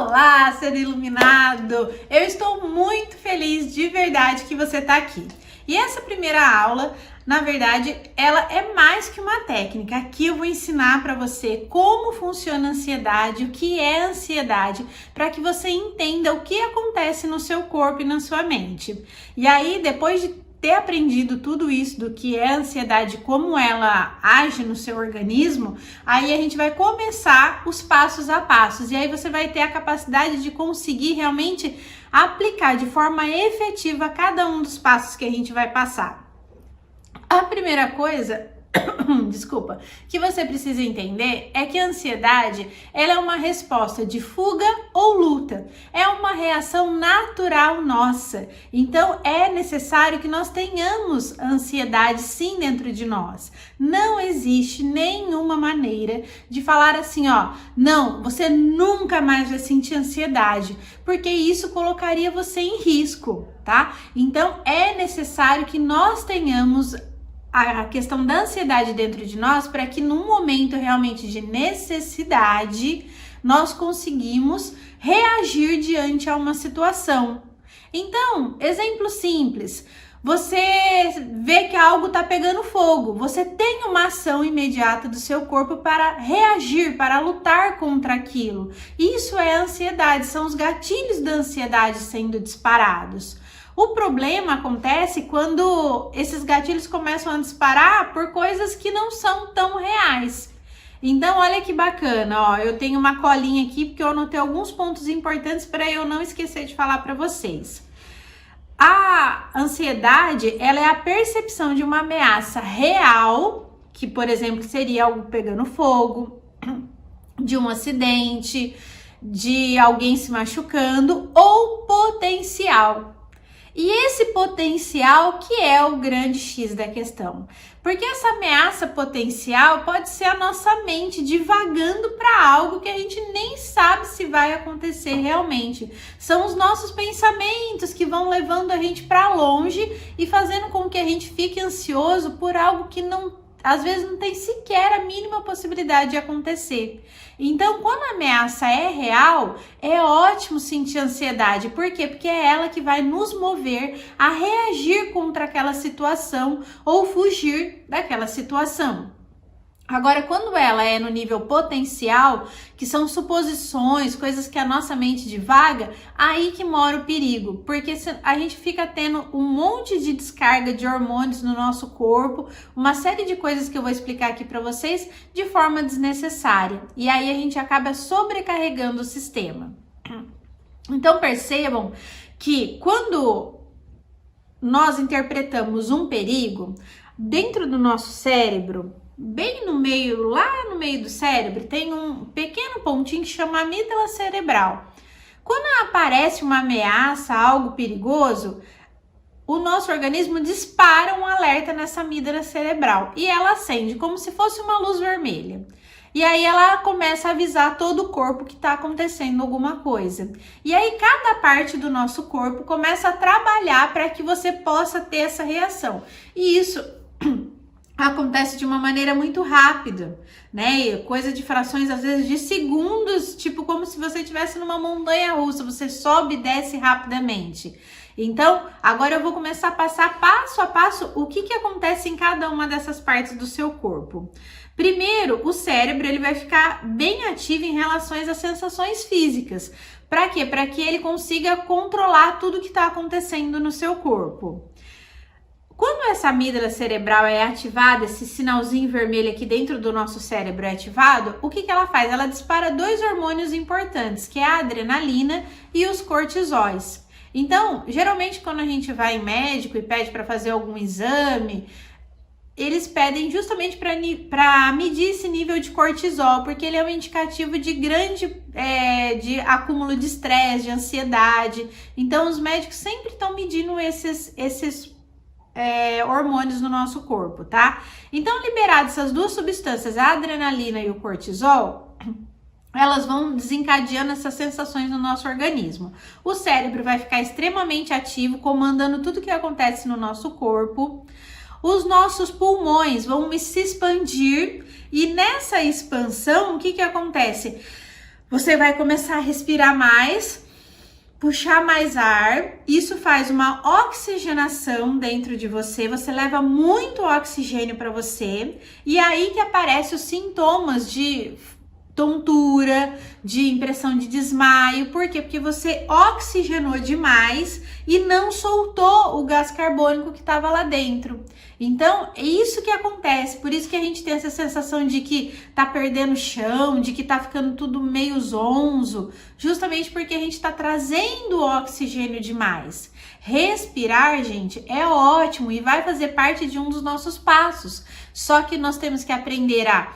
Olá, ser iluminado! Eu estou muito feliz de verdade que você está aqui. E essa primeira aula, na verdade, ela é mais que uma técnica. Aqui eu vou ensinar para você como funciona a ansiedade, o que é ansiedade, para que você entenda o que acontece no seu corpo e na sua mente. E aí, depois de ter aprendido tudo isso do que é ansiedade, como ela age no seu organismo, aí a gente vai começar os passos a passos e aí você vai ter a capacidade de conseguir realmente aplicar de forma efetiva cada um dos passos que a gente vai passar. A primeira coisa desculpa, que você precisa entender é que a ansiedade, ela é uma resposta de fuga ou luta, é uma reação natural nossa, então é necessário que nós tenhamos ansiedade sim dentro de nós. Não existe nenhuma maneira de falar assim, ó, não, você nunca mais vai sentir ansiedade, porque isso colocaria você em risco, tá? Então é necessário que nós tenhamos a questão da ansiedade dentro de nós para que num momento realmente de necessidade nós conseguimos reagir diante a uma situação. Então, exemplo simples, você vê que algo está pegando fogo, você tem uma ação imediata do seu corpo para reagir, para lutar contra aquilo. Isso é ansiedade, são os gatilhos da ansiedade sendo disparados. O problema acontece quando esses gatilhos começam a disparar por coisas que não são tão reais. Então, olha que bacana, ó, eu tenho uma colinha aqui porque eu anotei alguns pontos importantes para eu não esquecer de falar para vocês. A ansiedade, ela é a percepção de uma ameaça real, que, por exemplo, seria algo pegando fogo, de um acidente, de alguém se machucando ou potencial. E esse potencial que é o grande X da questão. Porque essa ameaça potencial pode ser a nossa mente divagando para algo que a gente nem sabe se vai acontecer realmente. São os nossos pensamentos que vão levando a gente para longe e fazendo com que a gente fique ansioso por algo que não, às vezes não tem sequer a mínima possibilidade de acontecer. Então, quando a ameaça é real, é ótimo sentir ansiedade. Por quê? Porque é ela que vai nos mover a reagir contra aquela situação ou fugir daquela situação. Agora, quando ela é no nível potencial, que são suposições, coisas que a nossa mente divaga, aí que mora o perigo, porque a gente fica tendo um monte de descarga de hormônios no nosso corpo, uma série de coisas que eu vou explicar aqui para vocês de forma desnecessária, e aí a gente acaba sobrecarregando o sistema. Então percebam que quando nós interpretamos um perigo, dentro do nosso cérebro, bem no meio, lá no meio do cérebro, tem um pequeno pontinho que chama amígdala cerebral. Quando aparece uma ameaça, algo perigoso, o nosso organismo dispara um alerta nessa amígdala cerebral e ela acende como se fosse uma luz vermelha. E aí ela começa a avisar todo o corpo que está acontecendo alguma coisa. E aí cada parte do nosso corpo começa a trabalhar para que você possa ter essa reação. E isso acontece de uma maneira muito rápida, né? Coisa de frações, às vezes, de segundos, tipo como se você estivesse numa montanha russa, você sobe e desce rapidamente. Então, agora eu vou começar a passar passo a passo o que acontece em cada uma dessas partes do seu corpo. Primeiro, o cérebro ele vai ficar bem ativo em relação às sensações físicas. Para quê? Para que ele consiga controlar tudo que está acontecendo no seu corpo. Quando essa amígdala cerebral é ativada, esse sinalzinho vermelho aqui dentro do nosso cérebro é ativado, o que ela faz? Ela dispara dois hormônios importantes, que é a adrenalina e os cortisóis. Então, geralmente quando a gente vai em médico e pede para fazer algum exame, eles pedem justamente para medir esse nível de cortisol, porque ele é um indicativo de de acúmulo de estresse, de ansiedade. Então, os médicos sempre estão medindo esses hormônios no nosso corpo, tá? Então, liberadas essas duas substâncias, a adrenalina e o cortisol, elas vão desencadeando essas sensações no nosso organismo. O cérebro vai ficar extremamente ativo, comandando tudo que acontece no nosso corpo. Os nossos pulmões vão se expandir e nessa expansão, o que acontece? Você vai começar a respirar mais, puxar mais ar. Isso faz uma oxigenação dentro de você. Você leva muito oxigênio para você. E aí que aparecem os sintomas de tontura, de impressão de desmaio. Por quê? Porque você oxigenou demais e não soltou o gás carbônico que estava lá dentro. Então, é isso que acontece. Por isso que a gente tem essa sensação de que tá perdendo chão, de que tá ficando tudo meio zonzo, justamente porque a gente tá trazendo oxigênio demais. Respirar, gente, é ótimo e vai fazer parte de um dos nossos passos. Só que nós temos que aprender a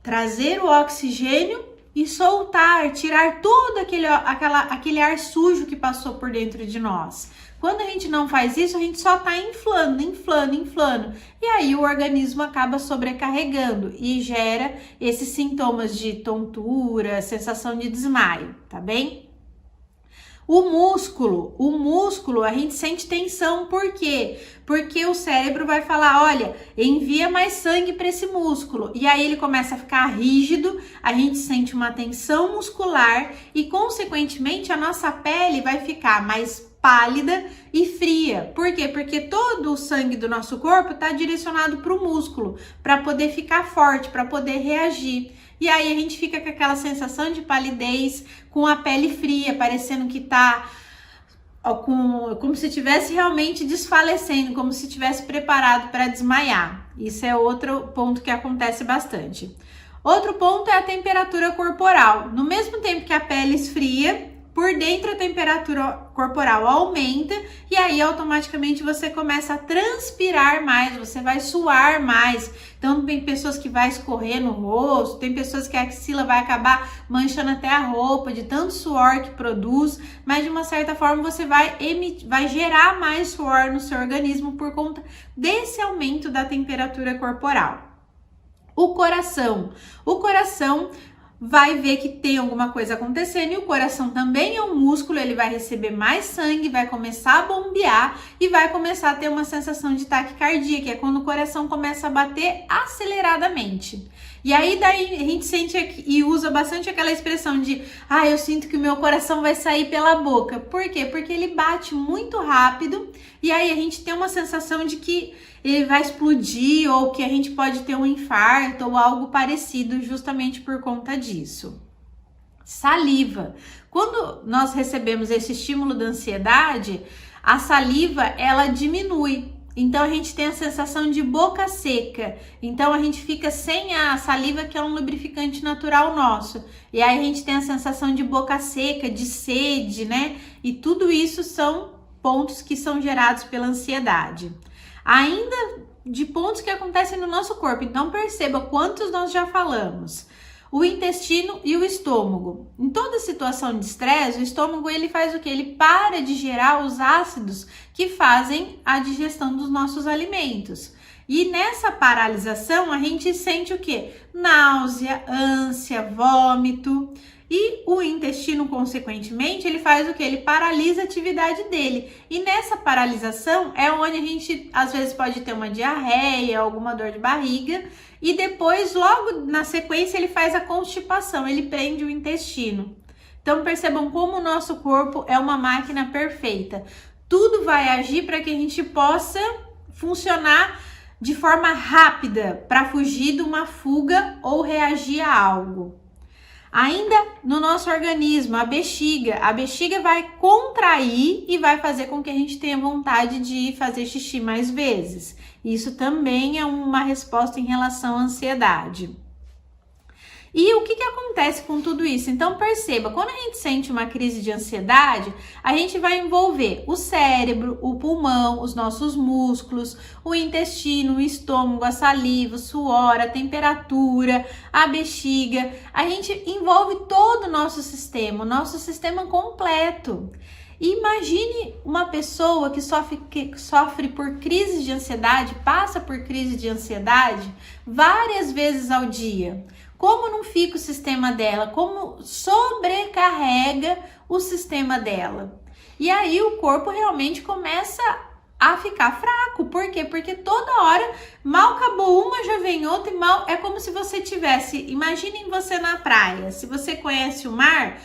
trazer o oxigênio e soltar, tirar todo aquele ar sujo que passou por dentro de nós. Quando a gente não faz isso, a gente só tá inflando. E aí o organismo acaba sobrecarregando e gera esses sintomas de tontura, sensação de desmaio, tá bem? O músculo, a gente sente tensão, por quê? Porque o cérebro vai falar, olha, envia mais sangue para esse músculo. E aí ele começa a ficar rígido, a gente sente uma tensão muscular e, consequentemente, a nossa pele vai ficar mais pálida e fria. Por quê? Porque todo o sangue do nosso corpo está direcionado para o músculo, para poder ficar forte, para poder reagir. E aí a gente fica com aquela sensação de palidez, com a pele fria, parecendo que tá como se estivesse realmente desfalecendo, como se estivesse preparado para desmaiar. Isso é outro ponto que acontece bastante. Outro ponto é a temperatura corporal. No mesmo tempo que a pele esfria, por dentro a temperatura corporal aumenta e aí automaticamente você começa a transpirar mais, você vai suar mais. Então tem pessoas que vai escorrer no rosto, tem pessoas que a axila vai acabar manchando até a roupa de tanto suor que produz, mas de uma certa forma você vai gerar mais suor no seu organismo por conta desse aumento da temperatura corporal. O coração vai ver que tem alguma coisa acontecendo e o coração também é um músculo, ele vai receber mais sangue, vai começar a bombear e vai começar a ter uma sensação de taquicardia, que é quando o coração começa a bater aceleradamente. E aí daí a gente sente e usa bastante aquela expressão de eu sinto que o meu coração vai sair pela boca. Por quê? Porque ele bate muito rápido e aí a gente tem uma sensação de que ele vai explodir ou que a gente pode ter um infarto ou algo parecido justamente por conta disso. Saliva. Quando nós recebemos esse estímulo da ansiedade, a saliva ela diminui. Então a gente tem a sensação de boca seca. Então a gente fica sem a saliva, que é um lubrificante natural nosso. E aí a gente tem a sensação de boca seca, de sede, né? E tudo isso são pontos que são gerados pela ansiedade. Ainda de pontos que acontecem no nosso corpo. Então perceba quantos nós já falamos. O intestino e o estômago. Em toda situação de estresse, o estômago ele faz o quê? Ele para de gerar os ácidos que fazem a digestão dos nossos alimentos. E nessa paralisação a gente sente o quê? Náusea, ânsia, vômito. E o intestino, consequentemente, ele faz o quê? Ele paralisa a atividade dele. E nessa paralisação é onde a gente, às vezes, pode ter uma diarreia, alguma dor de barriga. E depois, logo na sequência, ele faz a constipação, ele prende o intestino. Então, percebam como o nosso corpo é uma máquina perfeita. Tudo vai agir para que a gente possa funcionar de forma rápida, para fugir de uma fuga ou reagir a algo. Ainda no nosso organismo, a bexiga vai contrair e vai fazer com que a gente tenha vontade de fazer xixi mais vezes. Isso também é uma resposta em relação à ansiedade. E o que acontece com tudo isso? Então perceba, quando a gente sente uma crise de ansiedade, a gente vai envolver o cérebro, o pulmão, os nossos músculos, o intestino, o estômago, a saliva, o suor, a temperatura, a bexiga. A gente envolve todo o nosso sistema completo. Imagine uma pessoa que sofre por crise de ansiedade, passa por crise de ansiedade várias vezes ao dia. Como não fica o sistema dela? Como sobrecarrega o sistema dela? E aí o corpo realmente começa a ficar fraco. Por quê? Porque toda hora, mal acabou uma, já vem outra, e mal é como se você tivesse, imaginem você na praia, se você conhece o mar,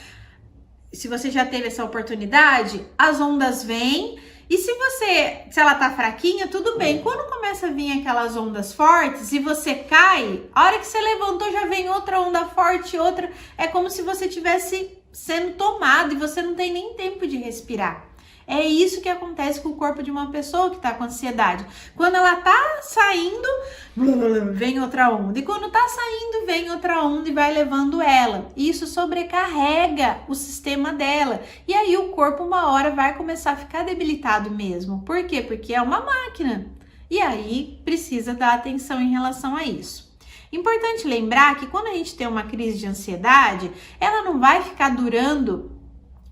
se você já teve essa oportunidade, as ondas vêm, e se ela tá fraquinha, tudo bem. Quando começa a vir aquelas ondas fortes e você cai, a hora que você levantou já vem outra onda forte, outra, é como se você tivesse sendo tomado e você não tem nem tempo de respirar. É isso que acontece com o corpo de uma pessoa que tá com ansiedade. Quando ela tá saindo, vem outra onda. E quando tá saindo, vem outra onda e vai levando ela. Isso sobrecarrega o sistema dela. E aí o corpo uma hora vai começar a ficar debilitado mesmo. Por quê? Porque é uma máquina. E aí precisa dar atenção em relação a isso. Importante lembrar que quando a gente tem uma crise de ansiedade, ela não vai ficar durando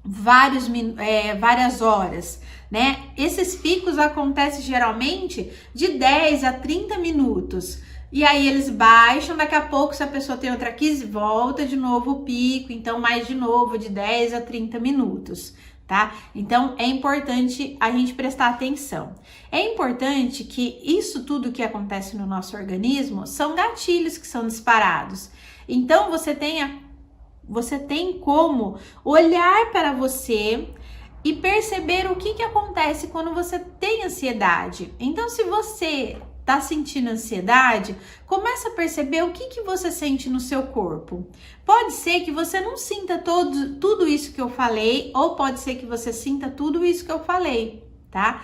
várias horas, né? Esses picos acontecem geralmente de 10 a 30 minutos. E aí eles baixam, daqui a pouco, se a pessoa tem outra crise, volta de novo o pico, então mais de novo, de 10 a 30 minutos, tá? Então é importante a gente prestar atenção. É importante que isso tudo que acontece no nosso organismo são gatilhos que são disparados. Então você tem como olhar para você e perceber o que acontece quando você tem ansiedade. Então, se você tá sentindo ansiedade, começa a perceber o que você sente no seu corpo. Pode ser que você não sinta tudo isso que eu falei, ou pode ser que você sinta tudo isso que eu falei, tá?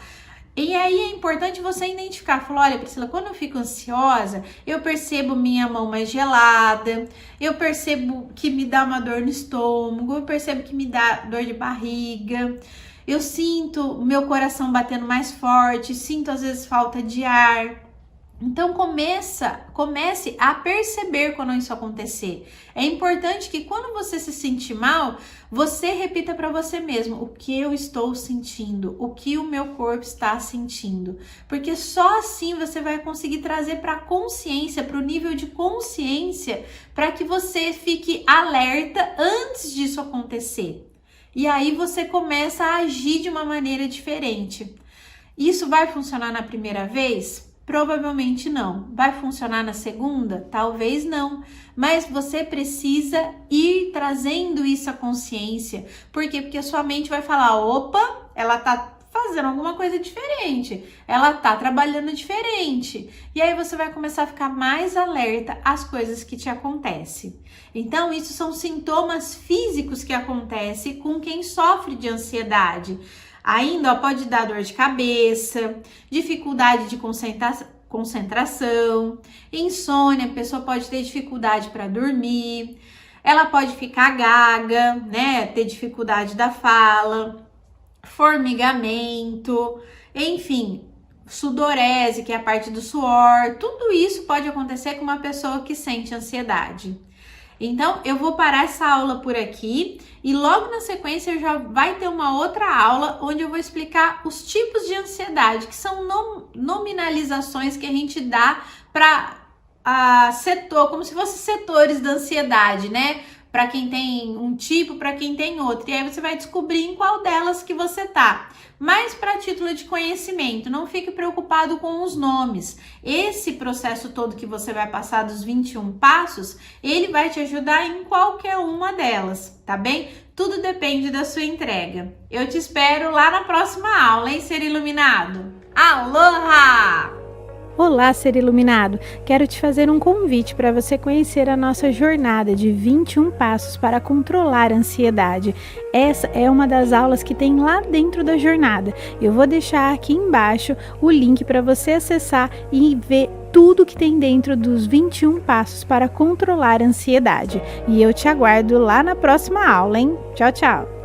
E aí é importante você identificar, falar, olha, Priscila, quando eu fico ansiosa, eu percebo minha mão mais gelada, eu percebo que me dá uma dor no estômago, eu percebo que me dá dor de barriga, eu sinto meu coração batendo mais forte, sinto às vezes falta de ar. Então comece a perceber quando isso acontecer. É importante que quando você se sentir mal, você repita para você mesmo o que eu estou sentindo, o que o meu corpo está sentindo. Porque só assim você vai conseguir trazer para a consciência, para o nível de consciência, para que você fique alerta antes disso acontecer. E aí você começa a agir de uma maneira diferente. Isso vai funcionar na primeira vez? Provavelmente não. Vai funcionar na segunda? Talvez não. Mas você precisa ir trazendo isso à consciência. Por quê? Porque a sua mente vai falar, opa, ela tá fazendo alguma coisa diferente. Ela tá trabalhando diferente. E aí você vai começar a ficar mais alerta às coisas que te acontecem. Então, isso são sintomas físicos que acontecem com quem sofre de ansiedade. Ainda pode dar dor de cabeça, dificuldade de concentração, insônia, a pessoa pode ter dificuldade para dormir, ela pode ficar gaga, né, ter dificuldade da fala, formigamento, enfim, sudorese, que é a parte do suor, tudo isso pode acontecer com uma pessoa que sente ansiedade. Então, eu vou parar essa aula por aqui e logo na sequência já vai ter uma outra aula onde eu vou explicar os tipos de ansiedade, que são nominalizações que a gente dá para setor, como se fossem setores da ansiedade, né? Para quem tem um tipo, para quem tem outro. E aí você vai descobrir em qual delas que você tá. Mas para título de conhecimento, não fique preocupado com os nomes. Esse processo todo que você vai passar dos 21 passos, ele vai te ajudar em qualquer uma delas, tá bem? Tudo depende da sua entrega. Eu te espero lá na próxima aula, hein, ser iluminado? Aloha! Olá, ser iluminado! Quero te fazer um convite para você conhecer a nossa jornada de 21 passos para controlar a ansiedade. Essa é uma das aulas que tem lá dentro da jornada. Eu vou deixar aqui embaixo o link para você acessar e ver tudo que tem dentro dos 21 passos para controlar a ansiedade. E eu te aguardo lá na próxima aula, hein? Tchau, tchau!